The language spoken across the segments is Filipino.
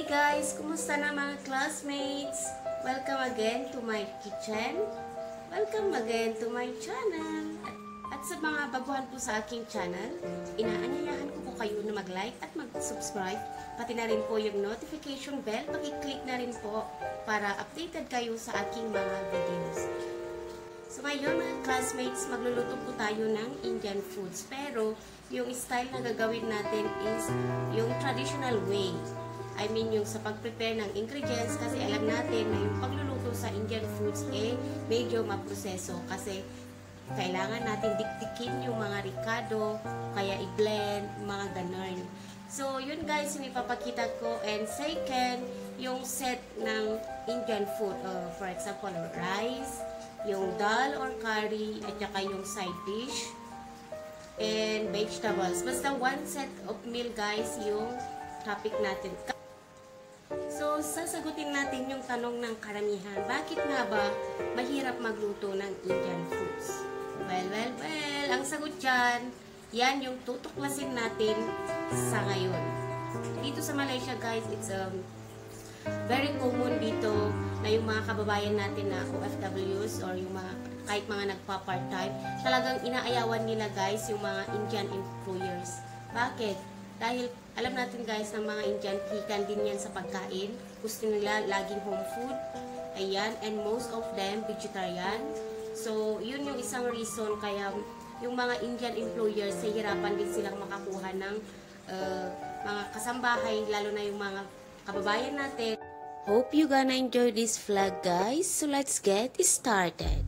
guys! Kumusta na mga classmates? Welcome again to my kitchen. Welcome again to my channel. At sa mga baguhan po sa aking channel, inaanyayahan ko po kayo na mag-like at mag-subscribe. Pati na rin po yung notification bell. Paki-click na rin po para updated kayo sa aking mga videos. So ngayon mga classmates, magluluto po tayo ng Indian foods. Pero yung style na gagawin natin is yung traditional way. I mean yung sa pag-prepare ng ingredients, kasi alam natin na yung pagluluto sa Indian foods medyo maproseso kasi kailangan natin dikdikin yung mga ricado, kaya i-blend, mga ganon. So yun guys, yung ipapakita ko. And second, yung set ng Indian food, for example rice, yung dal or curry, at saka yung side dish and vegetables. Basta one set of meal guys yung topic natin. So, sasagutin natin yung tanong ng karamihan. Bakit nga ba mahirap magluto ng Indian foods? Well, ang sagot dyan, yan yung tutuklasin natin sa ngayon. Dito sa Malaysia guys, it's very common dito na yung mga kababayan natin na OFWs or yung mga, kahit mga nagpa-part-time, talagang inaayawan nila guys yung mga Indian employers. Bakit? Dahil alam natin guys na mga Indian, hikan din yan sa pagkain. Gusto nila laging home food. Ayan. And most of them vegetarian. So, yun yung isang reason kaya yung mga Indian employers, hihirapan din silang makakuha ng mga kasambahay, lalo na yung mga kababayan natin. Hope you gonna enjoy this vlog guys. So, let's get started.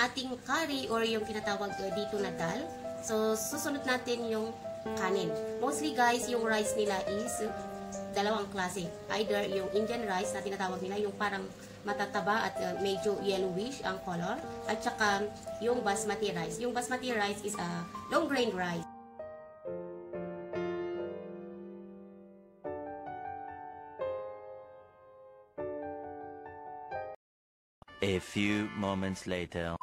ating curry or yung tinatawag dito na dal. So, susunod natin yung kanin. Mostly guys, yung rice nila is dalawang klase. Either yung Indian rice na tinatawag nila, yung parang matataba at medyo yellowish ang color. At saka yung basmati rice. Yung basmati rice is a long grain rice. A few moments later.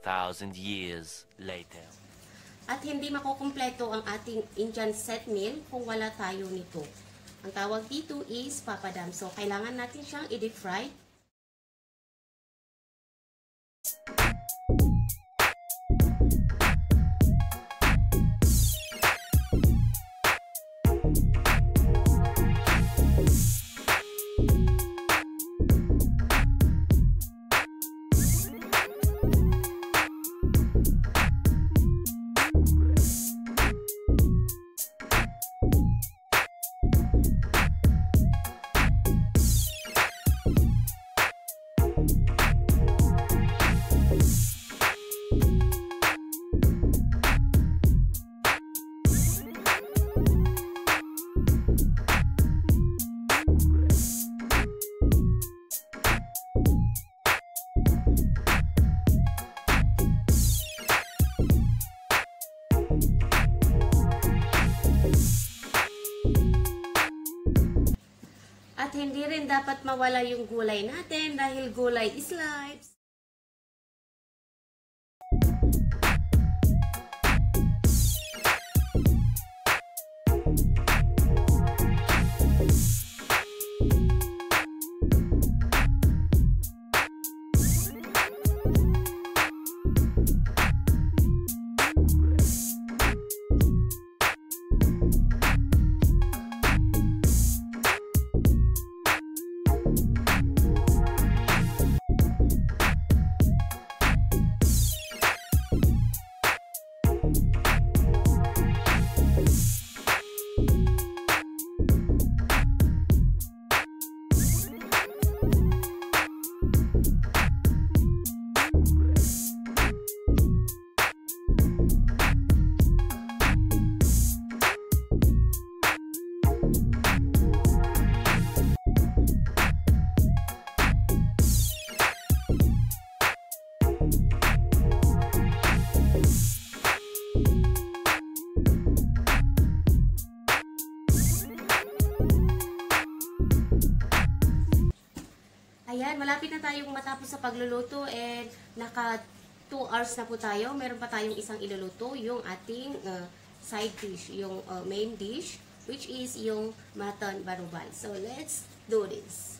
Thousand years later. At hindi makukumpleto ang ating Indian set meal kung wala tayo nito. Ang tawag dito is papadam. So, kailangan natin siyang i-deep fry. At hindi rin dapat mawala yung gulay natin dahil gulay is life. Ayan, malapit na tayong matapos sa pagluluto and naka 2 hours na po tayo. Meron pa tayong isang iluluto, yung ating side dish, yung main dish, which is yung Mutton Varuval. So, let's do this.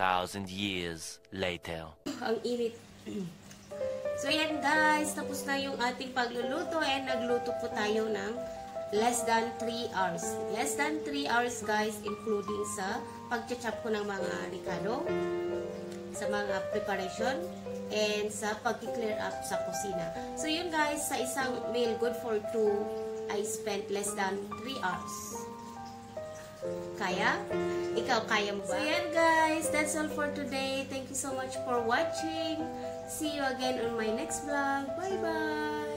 2,000 years later. Ang init. So yan guys, tapos na yung ating pagluluto and nagluto po tayo ng less than 3 hours. Less than 3 hours guys, including sa pag-chop ko ng mga ricado, sa mga preparation, and sa pag-clear up sa kusina. So yun guys, sa isang meal good for 2, I spent less than 3 hours. Kaya? Ikaw, kaya mo ba? So yan guys, that's all for today. Thank you so much for watching. See you again on my next vlog. Bye bye!